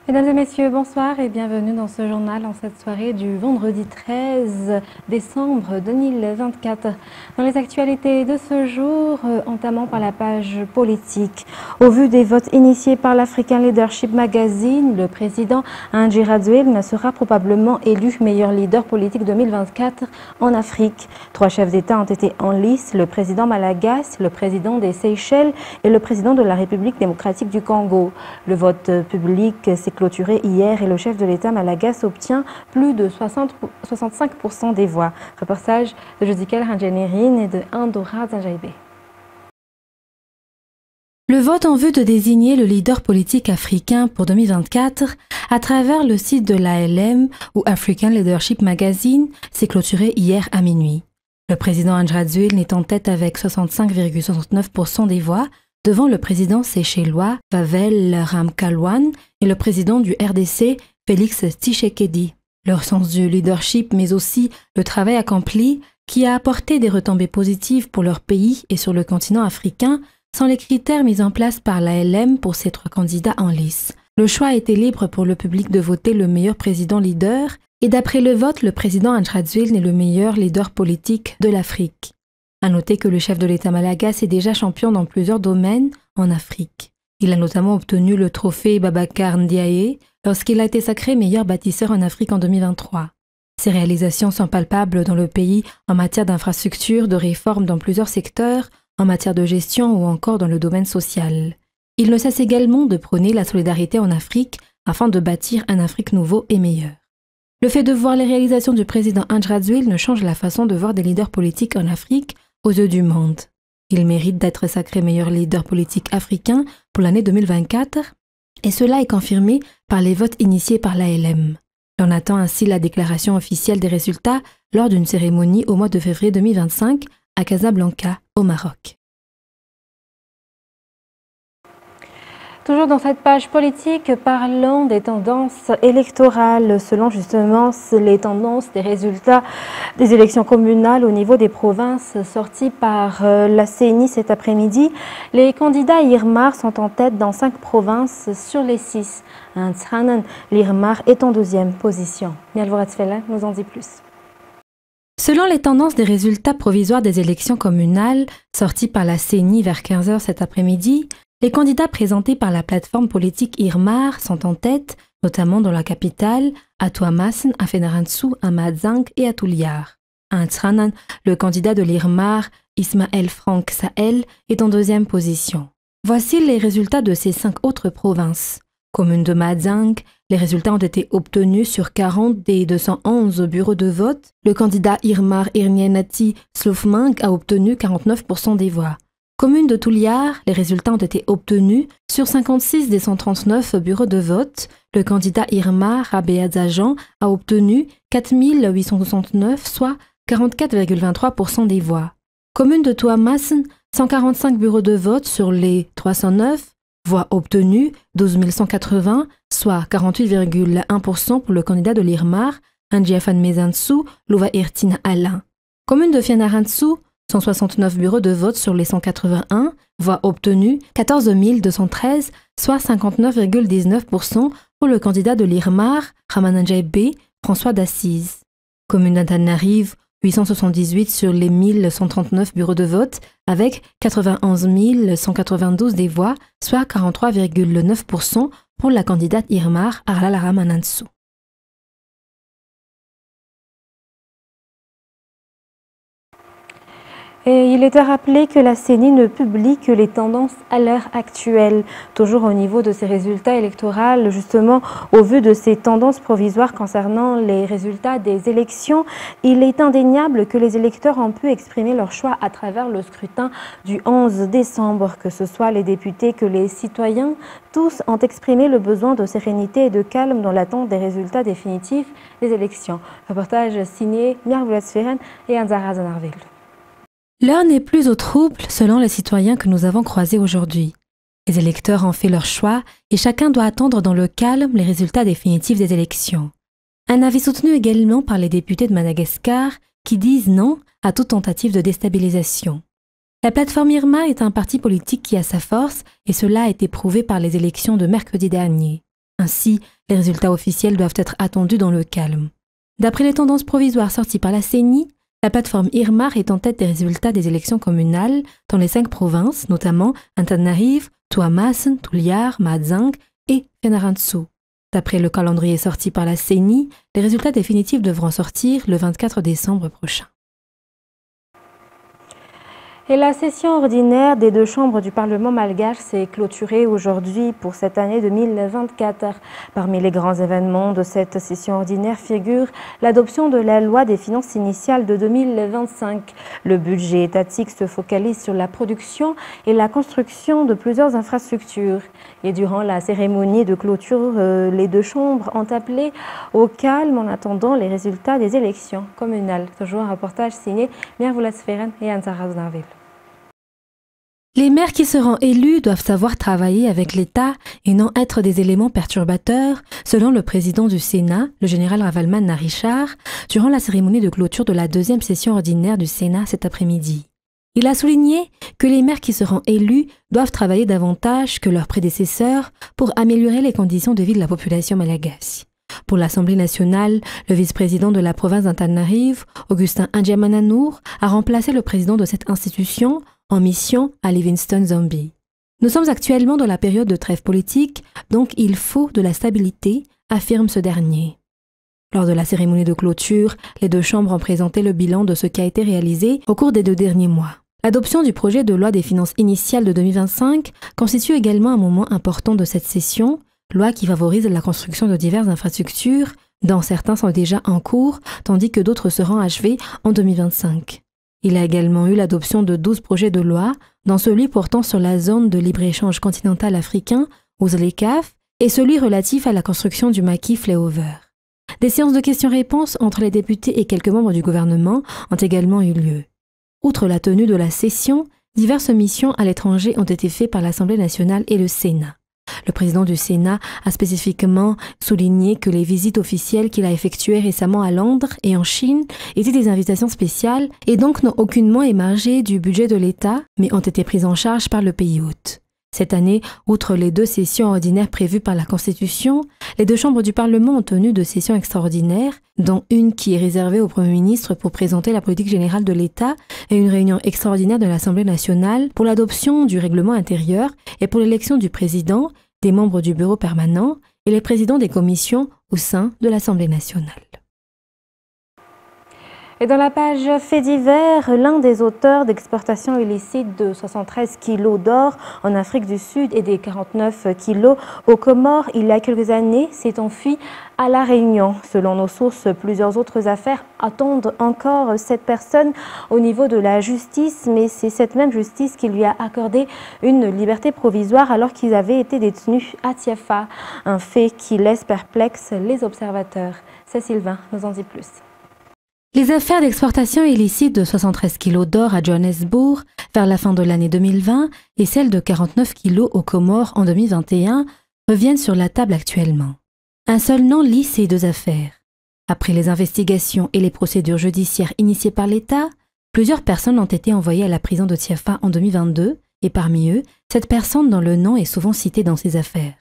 Mesdames et messieurs, bonsoir et bienvenue dans ce journal en cette soirée du vendredi 13 décembre 2024. Dans les actualités de ce jour, entamant par la page politique. Au vu des votes initiés par l'African Leadership Magazine, le président Andry Rajoelina sera probablement élu meilleur leader politique 2024 en Afrique. 3 chefs d'État ont été en lice, le président Malagasy, le président des Seychelles et le président de la République démocratique du Congo. Le vote public s'est clôturé hier et le chef de l'État Malagasy obtient plus de 65% des voix. Reportage de Judikel Ranjanerine et de Andora Zanjaibé. Le vote en vue de désigner le leader politique africain pour 2024 à travers le site de l'ALM ou African Leadership Magazine s'est clôturé hier à minuit. Le président Andry Rajoelina est en tête avec 65,69% des voix, devant le président séchellois Pavel Ramkalawan et le président du RDC Félix Tshisekedi. Leur sens du leadership, mais aussi le travail accompli, qui a apporté des retombées positives pour leur pays et sur le continent africain, sont les critères mis en place par l'ALM pour ces 3 candidats en lice. Le choix a été libre pour le public de voter le meilleur président leader, et d'après le vote, le président Andry Rajoelina est le meilleur leader politique de l'Afrique. À noter que le chef de l'État Malagasy est déjà champion dans plusieurs domaines en Afrique. Il a notamment obtenu le trophée Babacar Ndiaye lorsqu'il a été sacré meilleur bâtisseur en Afrique en 2023. Ses réalisations sont palpables dans le pays en matière d'infrastructures, de réformes dans plusieurs secteurs, en matière de gestion ou encore dans le domaine social. Il ne cesse également de prôner la solidarité en Afrique afin de bâtir un Afrique nouveau et meilleur. Le fait de voir les réalisations du président Andry Rajoelina ne change la façon de voir des leaders politiques en Afrique aux yeux du monde. Il mérite d'être sacré meilleur leader politique africain pour l'année 2024 et cela est confirmé par les votes initiés par l'ALM. On attend ainsi la déclaration officielle des résultats lors d'une cérémonie au mois de février 2025 à Casablanca, au Maroc. Toujours dans cette page politique, parlons des tendances électorales. Selon justement les tendances des résultats des élections communales au niveau des provinces sorties par la CENI cet après-midi, les candidats Irmar sont en tête dans 5 provinces sur les 6. L'Irmar est en 2e position. Mialvorat Fela nous en dit plus. Selon les tendances des résultats provisoires des élections communales sortis par la CENI vers 15 h cet après-midi, les candidats présentés par la plateforme politique Irmar sont en tête, notamment dans la capitale, à Touamassen, à Fenaransu, à Madzang et à Tuliar. À Ntsranan, le candidat de l'Irmar, Ismaël Frank Sahel, est en 2e position. Voici les résultats de ces 5 autres provinces. Commune de Madzang, les résultats ont été obtenus sur 40 des 211 bureaux de vote. Le candidat Irmar Irnienati Slofmang a obtenu 49% des voix. Commune de Tuliar, les résultats ont été obtenus sur 56 des 139 bureaux de vote. Le candidat Irmar Rabeadzajan a obtenu 4869, soit 44,23% des voix. Commune de Touamassen, 145 bureaux de vote sur les 309 voix obtenues, 12 180, soit 48,1% pour le candidat de l'Irmar, Andjiafan Mezansu Louva Irtina Alain. Commune de Fianarantsu, 169 bureaux de vote sur les 181, voix obtenues 14 213, soit 59,19% pour le candidat de l'Irmar, Ramananjaibé François d'Assise. Commune d'Antananarive, 878 sur les 1139 bureaux de vote, avec 91 192 des voix, soit 43,9% pour la candidate Irmar Arlala Ramanansu. Et il était rappelé que la CENI ne publie que les tendances à l'heure actuelle. Toujours au niveau de ces résultats électoraux, justement, au vu de ces tendances provisoires concernant les résultats des élections, il est indéniable que les électeurs ont pu exprimer leur choix à travers le scrutin du 11 décembre. Que ce soit les députés que les citoyens, tous ont exprimé le besoin de sérénité et de calme dans l'attente des résultats définitifs des élections. Reportage signé Miarvoulat Sferen et Anzara Zanarville. L'heure n'est plus au trouble selon les citoyens que nous avons croisés aujourd'hui. Les électeurs ont fait leur choix et chacun doit attendre dans le calme les résultats définitifs des élections. Un avis soutenu également par les députés de Madagascar qui disent non à toute tentative de déstabilisation. La plateforme Irma est un parti politique qui a sa force et cela a été prouvé par les élections de mercredi dernier. Ainsi, les résultats officiels doivent être attendus dans le calme. D'après les tendances provisoires sorties par la CENI, la plateforme IRMAR est en tête des résultats des élections communales dans les 5 provinces, notamment Antananarivo, Tuamasen, Tuliar, Mahajanga et Fianarantsoa. D'après le calendrier sorti par la CENI, les résultats définitifs devront sortir le 24 décembre prochain. Et la session ordinaire des 2 chambres du Parlement malgache s'est clôturée aujourd'hui pour cette année 2024. Parmi les grands événements de cette session ordinaire figure l'adoption de la loi des finances initiales de 2025. Le budget étatique se focalise sur la production et la construction de plusieurs infrastructures. Et durant la cérémonie de clôture, les 2 chambres ont appelé au calme en attendant les résultats des élections communales. Toujours un reportage signé Mirvula Sferen et Ansara Znavil. Les maires qui seront élus doivent savoir travailler avec l'État et non être des éléments perturbateurs, selon le président du Sénat, le général Ravalman Narichar, durant la cérémonie de clôture de la 2e session ordinaire du Sénat cet après-midi. Il a souligné que les maires qui seront élus doivent travailler davantage que leurs prédécesseurs pour améliorer les conditions de vie de la population malagasy. Pour l'Assemblée nationale, le vice-président de la province d'Antananarivo, Augustin Indjamananour, a remplacé le président de cette institution en mission à Livingstone Zambie. Nous sommes actuellement dans la période de trêve politique, donc il faut de la stabilité, affirme ce dernier. Lors de la cérémonie de clôture, les 2 chambres ont présenté le bilan de ce qui a été réalisé au cours des 2 derniers mois. L'adoption du projet de loi des finances initiales de 2025 constitue également un moment important de cette session, loi qui favorise la construction de diverses infrastructures, dont certains sont déjà en cours, tandis que d'autres seront achevés en 2025. Il y a également eu l'adoption de 12 projets de loi, dont celui portant sur la zone de libre-échange continental africain, aux ZLECAf, et celui relatif à la construction du maquis Flyover. Des séances de questions-réponses entre les députés et quelques membres du gouvernement ont également eu lieu. Outre la tenue de la session, diverses missions à l'étranger ont été faites par l'Assemblée nationale et le Sénat. Le président du Sénat a spécifiquement souligné que les visites officielles qu'il a effectuées récemment à Londres et en Chine étaient des invitations spéciales et donc n'ont aucunement émergé du budget de l'État, mais ont été prises en charge par le pays hôte. Cette année, outre les 2 sessions ordinaires prévues par la Constitution, les 2 chambres du Parlement ont tenu 2 sessions extraordinaires, dont une qui est réservée au Premier ministre pour présenter la politique générale de l'État et une réunion extraordinaire de l'Assemblée nationale pour l'adoption du règlement intérieur et pour l'élection du président, des membres du bureau permanent et les présidents des commissions au sein de l'Assemblée nationale. Et dans la page faits divers, l'un des auteurs d'exportation illicite de 73 kilos d'or en Afrique du Sud et des 49 kilos aux Comores il y a quelques années s'est enfui à La Réunion. Selon nos sources, plusieurs autres affaires attendent encore cette personne au niveau de la justice, mais c'est cette même justice qui lui a accordé une liberté provisoire alors qu'ils avaient été détenus à Tiafa, un fait qui laisse perplexes les observateurs. C'est Sylvain, nous en dit plus. Les affaires d'exportation illicite de 73 kilos d'or à Johannesburg vers la fin de l'année 2020 et celle de 49 kilos aux Comores en 2021 reviennent sur la table actuellement. Un seul nom lie ces 2 affaires. Après les investigations et les procédures judiciaires initiées par l'État, plusieurs personnes ont été envoyées à la prison de Tiafa en 2022 et parmi eux, cette personne dont le nom est souvent cité dans ces affaires.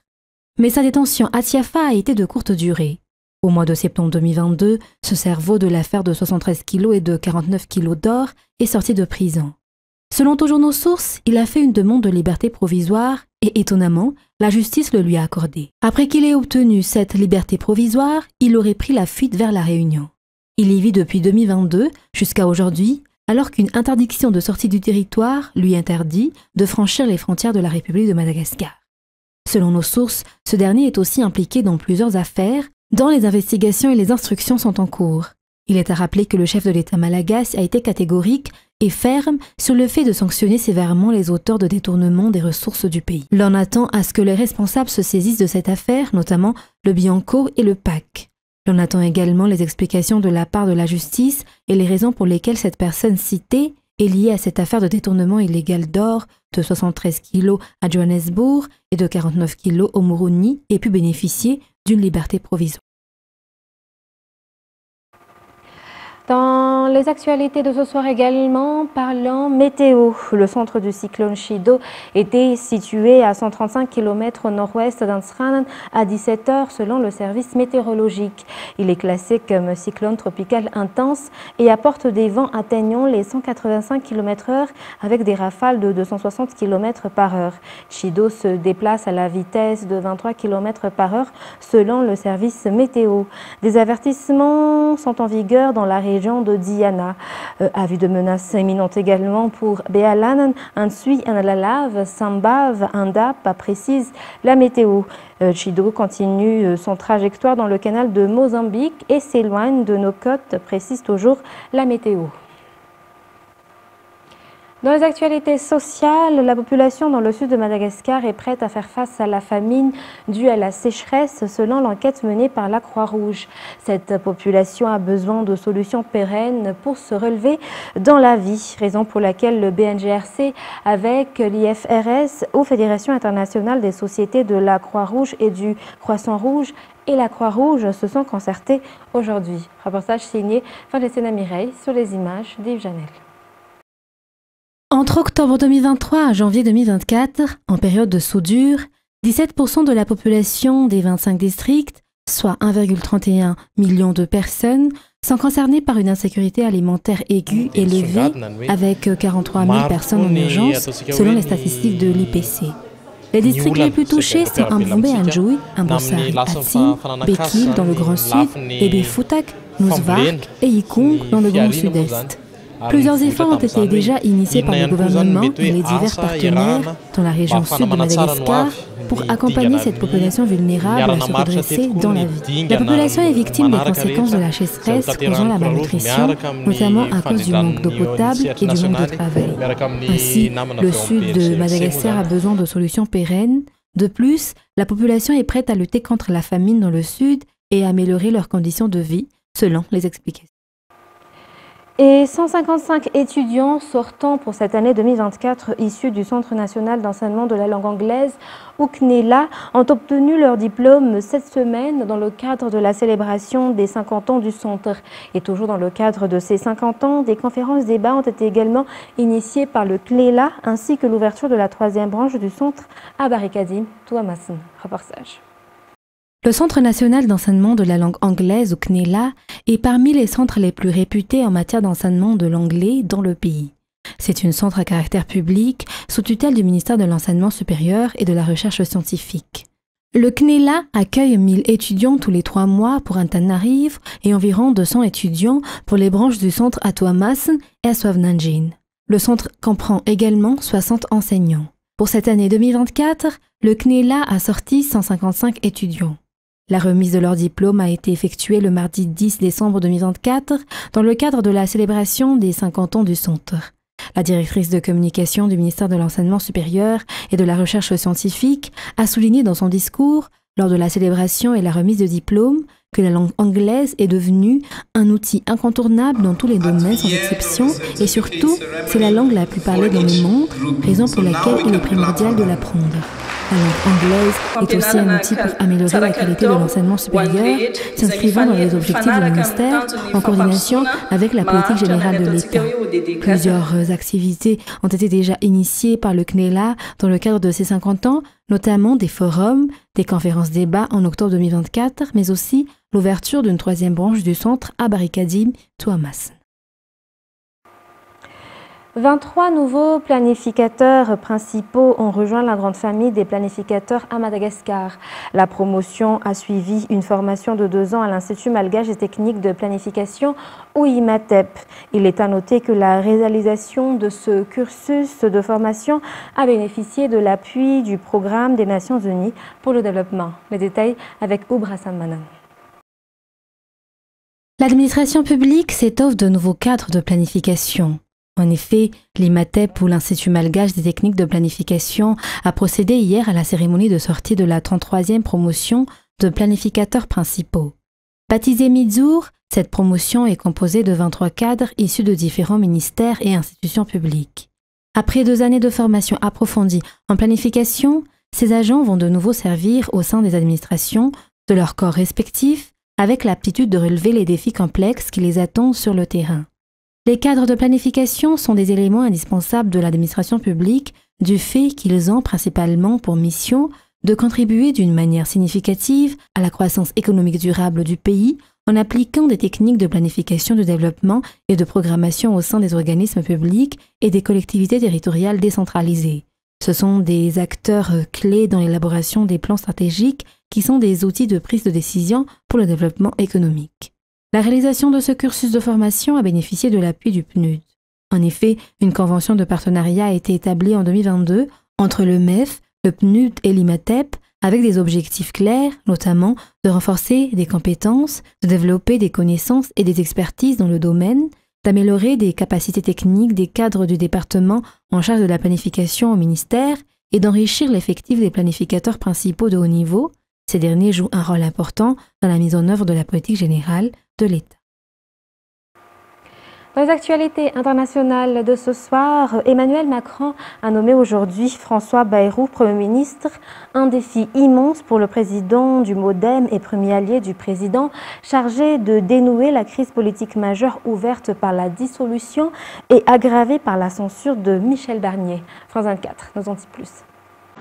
Mais sa détention à Tiafa a été de courte durée. Au mois de septembre 2022, ce cerveau de l'affaire de 73 kilos et de 49 kilos d'or est sorti de prison. Selon toujours nos sources, il a fait une demande de liberté provisoire et étonnamment, la justice le lui a accordée. Après qu'il ait obtenu cette liberté provisoire, il aurait pris la fuite vers La Réunion. Il y vit depuis 2022 jusqu'à aujourd'hui, alors qu'une interdiction de sortie du territoire lui interdit de franchir les frontières de la République de Madagascar. Selon nos sources, ce dernier est aussi impliqué dans plusieurs affaires dont les investigations et les instructions sont en cours. Il est à rappeler que le chef de l'État malagasy a été catégorique et ferme sur le fait de sanctionner sévèrement les auteurs de détournement des ressources du pays. L'on attend à ce que les responsables se saisissent de cette affaire, notamment le Bianco et le PAC. L'on attend également les explications de la part de la justice et les raisons pour lesquelles cette personne citée est liée à cette affaire de détournement illégal d'or de 73 kilos à Johannesburg et de 49 kilos au Moroni et pu bénéficier d'une liberté provisoire. Dans Dans les actualités de ce soir également, parlant météo, le centre du cyclone Chido était situé à 135 km au nord-ouest d'Ansranan à 17 h selon le service météorologique. Il est classé comme cyclone tropical intense et apporte des vents atteignant les 185 km/h avec des rafales de 260 km/h. Chido se déplace à la vitesse de 23 km/h selon le service météo. Des avertissements sont en vigueur dans la région de Diana. Avis de menaces imminentes également pour Bealanan, Ansui, Analalav, Sambav, Andap, précise la météo. Chido continue son trajectoire dans le canal de Mozambique et s'éloigne de nos côtes, précise toujours la météo. Dans les actualités sociales, la population dans le sud de Madagascar est prête à faire face à la famine due à la sécheresse selon l'enquête menée par la Croix-Rouge. Cette population a besoin de solutions pérennes pour se relever dans la vie, raison pour laquelle le BNGRC avec l'IFRS ou Fédération internationale des sociétés de la Croix-Rouge et du Croissant-Rouge et la Croix-Rouge se sont concertés aujourd'hui. Reportage signé Fandesena Mireille sur les images d'Yves Janel. Entre octobre 2023 et janvier 2024, en période de soudure, 17% de la population des 25 districts, soit 1,31 million de personnes, sont concernées par une insécurité alimentaire aiguë élevée, avec 43 000 personnes en urgence, selon les statistiques de l'IPC. Les districts les plus touchés sont Ambombe Anjoui, Ambosari Atsin, Bekil dans le Grand Sud, Ebefutak, Nousvark et Yikung dans le Grand Sud-Est. Plusieurs efforts ont été déjà initiés par le gouvernement et les divers partenaires dans la région sud de Madagascar pour accompagner cette population vulnérable à se redresser dans la vie. La population est victime des conséquences de la sécheresse causant la malnutrition, notamment à cause du manque d'eau potable et du manque de travail. Ainsi, le sud de Madagascar a besoin de solutions pérennes. De plus, la population est prête à lutter contre la famine dans le sud et à améliorer leurs conditions de vie, selon les explications. Et 155 étudiants sortant pour cette année 2024 issus du Centre national d'enseignement de la langue anglaise, ou CNELA, ont obtenu leur diplôme cette semaine dans le cadre de la célébration des 50 ans du centre. Et toujours dans le cadre de ces 50 ans, des conférences débats ont été également initiées par le CNELA ainsi que l'ouverture de la 3e branche du centre à Barikadim, Touamassen. Reportage. Le Centre national d'enseignement de la langue anglaise, ou CNELA, est parmi les centres les plus réputés en matière d'enseignement de l'anglais dans le pays. C'est un centre à caractère public, sous tutelle du ministère de l'Enseignement supérieur et de la Recherche scientifique. Le CNELA accueille 1000 étudiants tous les 3 mois pour Antananarivo et environ 200 étudiants pour les branches du centre à Touamassen et à Swavnanjin. Le centre comprend également 60 enseignants. Pour cette année 2024, le CNELA a sorti 155 étudiants. La remise de leur diplôme a été effectuée le mardi 10 décembre 2024 dans le cadre de la célébration des 50 ans du centre. La directrice de communication du ministère de l'Enseignement supérieur et de la Recherche scientifique a souligné dans son discours, lors de la célébration et la remise de diplôme, que la langue anglaise est devenue un outil incontournable dans tous les domaines sans exception et surtout, c'est la langue la plus parlée dans le monde, raison pour laquelle il est primordial de l'apprendre. La langue anglaise est aussi un outil pour améliorer la qualité de l'enseignement supérieur, s'inscrivant dans les objectifs du ministère en coordination avec la politique générale de l'État. Plusieurs activités ont été déjà initiées par le CNELA dans le cadre de ces 50 ans, notamment des forums, des conférences débats en octobre 2024, mais aussi l'ouverture d'une 3e branche du centre à Barikadim, Touamassen. 23 nouveaux planificateurs principaux ont rejoint la grande famille des planificateurs à Madagascar. La promotion a suivi une formation de 2 ans à l'Institut malgache des techniques de planification ou IMATEP. Il est à noter que la réalisation de ce cursus de formation a bénéficié de l'appui du programme des Nations Unies pour le développement. Les détails avec Oubra Manan. L'administration publique s'étoffe de nouveaux cadres de planification. En effet, l'IMATEP ou l'Institut malgache des techniques de planification a procédé hier à la cérémonie de sortie de la 33e promotion de planificateurs principaux. Baptisée Midzour, cette promotion est composée de 23 cadres issus de différents ministères et institutions publiques. Après 2 années de formation approfondie en planification, ces agents vont de nouveau servir au sein des administrations de leurs corps respectifs avec l'aptitude de relever les défis complexes qui les attendent sur le terrain. Les cadres de planification sont des éléments indispensables de l'administration publique du fait qu'ils ont principalement pour mission de contribuer d'une manière significative à la croissance économique durable du pays en appliquant des techniques de planification de développement et de programmation au sein des organismes publics et des collectivités territoriales décentralisées. Ce sont des acteurs clés dans l'élaboration des plans stratégiques qui sont des outils de prise de décision pour le développement économique. La réalisation de ce cursus de formation a bénéficié de l'appui du PNUD. En effet, une convention de partenariat a été établie en 2022 entre le MEF, le PNUD et l'IMATEP avec des objectifs clairs, notamment de renforcer des compétences, de développer des connaissances et des expertises dans le domaine, d'améliorer des capacités techniques des cadres du département en charge de la planification au ministère et d'enrichir l'effectif des planificateurs principaux de haut niveau. Ces derniers jouent un rôle important dans la mise en œuvre de la politique générale de l'État. Dans les actualités internationales de ce soir, Emmanuel Macron a nommé aujourd'hui François Bayrou Premier ministre, un défi immense pour le président du MoDem et premier allié du président, chargé de dénouer la crise politique majeure ouverte par la dissolution et aggravée par la censure de Michel Barnier. France 24 nous en dit plus.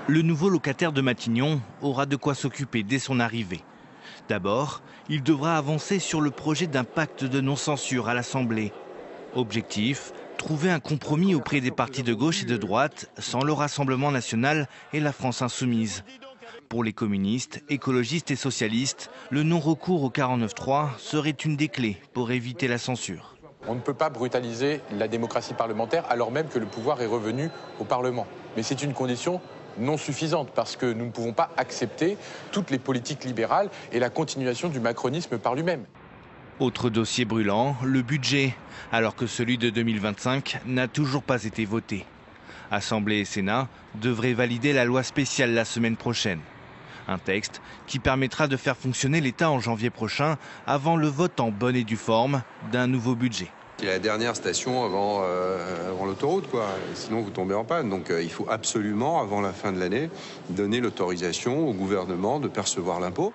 Le nouveau locataire de Matignon aura de quoi s'occuper dès son arrivée. D'abord, il devra avancer sur le projet d'un pacte de non-censure à l'Assemblée. Objectif, trouver un compromis auprès des partis de gauche et de droite, sans le Rassemblement national et la France insoumise. Pour les communistes, écologistes et socialistes, le non-recours au 49.3 serait une des clés pour éviter la censure. On ne peut pas brutaliser la démocratie parlementaire alors même que le pouvoir est revenu au Parlement. Mais c'est une condition non suffisante parce que nous ne pouvons pas accepter toutes les politiques libérales et la continuation du macronisme par lui-même. Autre dossier brûlant, le budget, alors que celui de 2025 n'a toujours pas été voté. Assemblée et Sénat devraient valider la loi spéciale la semaine prochaine. Un texte qui permettra de faire fonctionner l'État en janvier prochain avant le vote en bonne et due forme d'un nouveau budget. C'est la dernière station avant l'autoroute, quoi. Sinon vous tombez en panne. Donc il faut absolument, avant la fin de l'année, donner l'autorisation au gouvernement de percevoir l'impôt.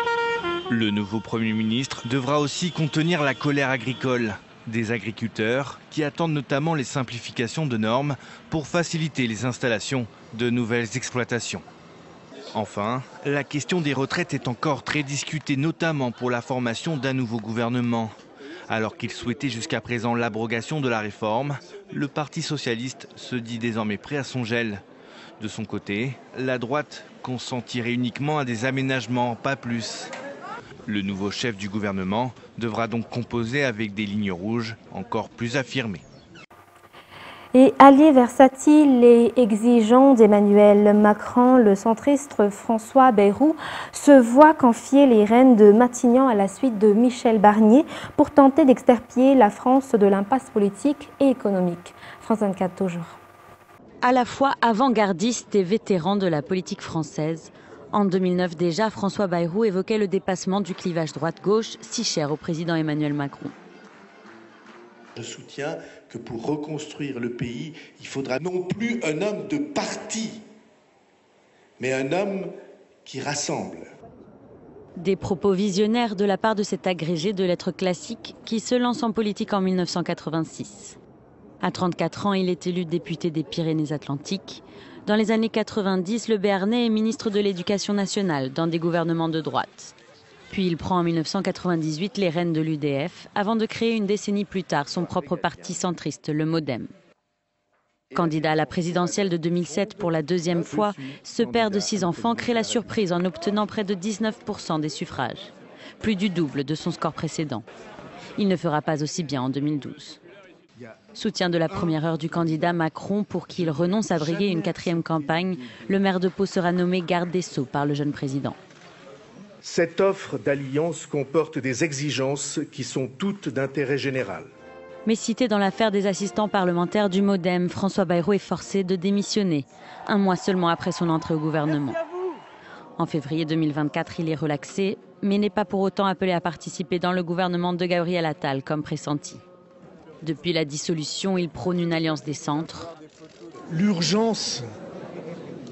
Le nouveau Premier ministre devra aussi contenir la colère agricole des agriculteurs qui attendent notamment les simplifications de normes pour faciliter les installations de nouvelles exploitations. Enfin, la question des retraites est encore très discutée, notamment pour la formation d'un nouveau gouvernement. Alors qu'il souhaitait jusqu'à présent l'abrogation de la réforme, le Parti socialiste se dit désormais prêt à son gel. De son côté, la droite consentirait uniquement à des aménagements, pas plus. Le nouveau chef du gouvernement devra donc composer avec des lignes rouges encore plus affirmées. Et allié versatile et exigeant d'Emmanuel Macron, le centriste François Bayrou se voit confier les rênes de Matignon à la suite de Michel Barnier pour tenter d'extirper la France de l'impasse politique et économique. France 24 toujours. À la fois avant-gardiste et vétéran de la politique française, en 2009 déjà, François Bayrou évoquait le dépassement du clivage droite-gauche si cher au président Emmanuel Macron. Je soutiens que pour reconstruire le pays, il faudra non plus un homme de parti, mais un homme qui rassemble. Des propos visionnaires de la part de cet agrégé de lettres classiques qui se lance en politique en 1986. À 34 ans, il est élu député des Pyrénées-Atlantiques. Dans les années 90, le Béarnais est ministre de l'Éducation nationale dans des gouvernements de droite. Puis il prend en 1998 les rênes de l'UDF avant de créer une décennie plus tard son propre parti centriste, le MoDem. Candidat à la présidentielle de 2007 pour la deuxième fois, ce père de 6 enfants crée la surprise en obtenant près de 19% des suffrages, plus du double de son score précédent. Il ne fera pas aussi bien en 2012. Soutien de la première heure du candidat Macron pour qu'il renonce à briguer une 4e campagne, le maire de Pau sera nommé garde des Sceaux par le jeune président. Cette offre d'alliance comporte des exigences qui sont toutes d'intérêt général. Mais cité dans l'affaire des assistants parlementaires du MoDem, François Bayrou est forcé de démissionner, un mois seulement après son entrée au gouvernement. En février 2024, il est relaxé, mais n'est pas pour autant appelé à participer dans le gouvernement de Gabriel Attal, comme pressenti. Depuis la dissolution, il prône une alliance des centres. L'urgence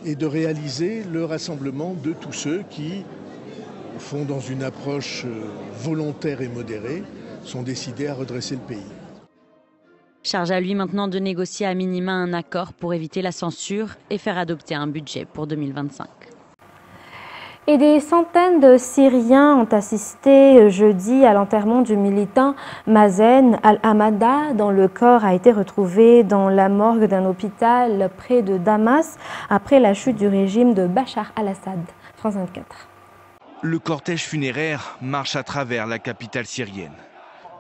est de réaliser le rassemblement de tous ceux qui font dans une approche volontaire et modérée, sont décidés à redresser le pays. Charge à lui maintenant de négocier à minima un accord pour éviter la censure et faire adopter un budget pour 2025. Et des centaines de Syriens ont assisté jeudi à l'enterrement du militant Mazen al-Hamada, dont le corps a été retrouvé dans la morgue d'un hôpital près de Damas après la chute du régime de Bachar al-Assad. France 24. Le cortège funéraire marche à travers la capitale syrienne.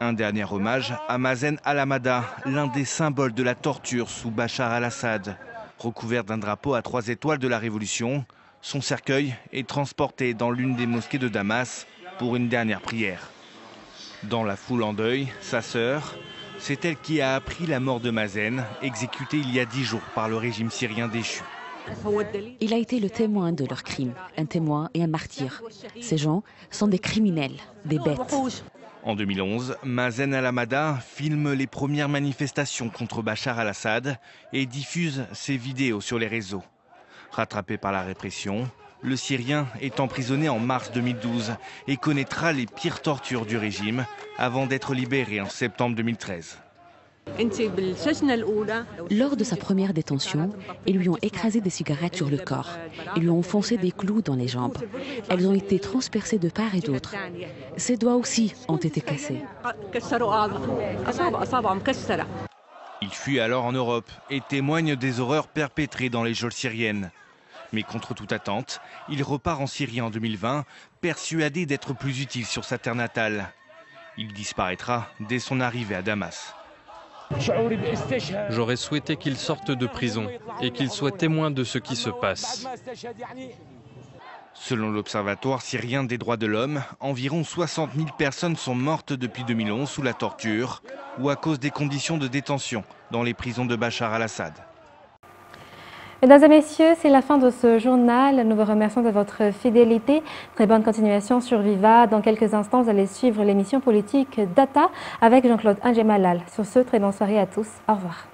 Un dernier hommage à Mazen al-Hamada, l'un des symboles de la torture sous Bachar al-Assad. Recouvert d'un drapeau à 3 étoiles de la Révolution, son cercueil est transporté dans l'une des mosquées de Damas pour une dernière prière. Dans la foule en deuil, sa sœur, c'est elle qui a appris la mort de Mazen, exécuté il y a 10 jours par le régime syrien déchu. Il a été le témoin de leurs crimes, un témoin et un martyr. Ces gens sont des criminels, des bêtes. En 2011, Mazen al-Hamada filme les premières manifestations contre Bachar al-Assad et diffuse ses vidéos sur les réseaux. Rattrapé par la répression, le Syrien est emprisonné en mars 2012 et connaîtra les pires tortures du régime avant d'être libéré en septembre 2013. Lors de sa première détention, ils lui ont écrasé des cigarettes sur le corps. Ils lui ont enfoncé des clous dans les jambes. Elles ont été transpercées de part et d'autre. Ses doigts aussi ont été cassés. Il fuit alors en Europe et témoigne des horreurs perpétrées dans les geôles syriennes. Mais contre toute attente, il repart en Syrie en 2020, persuadé d'être plus utile sur sa terre natale. Il disparaîtra dès son arrivée à Damas. J'aurais souhaité qu'il sorte de prison et qu'il soit témoin de ce qui se passe. Selon l'Observatoire syrien des droits de l'homme, environ 60 000 personnes sont mortes depuis 2011 sous la torture ou à cause des conditions de détention dans les prisons de Bachar al-Assad. Mesdames et messieurs, c'est la fin de ce journal. Nous vous remercions de votre fidélité. Très bonne continuation sur Viva. Dans quelques instants, vous allez suivre l'émission politique Data avec Jean-Claude Angemalal. Sur ce, très bonne soirée à tous. Au revoir.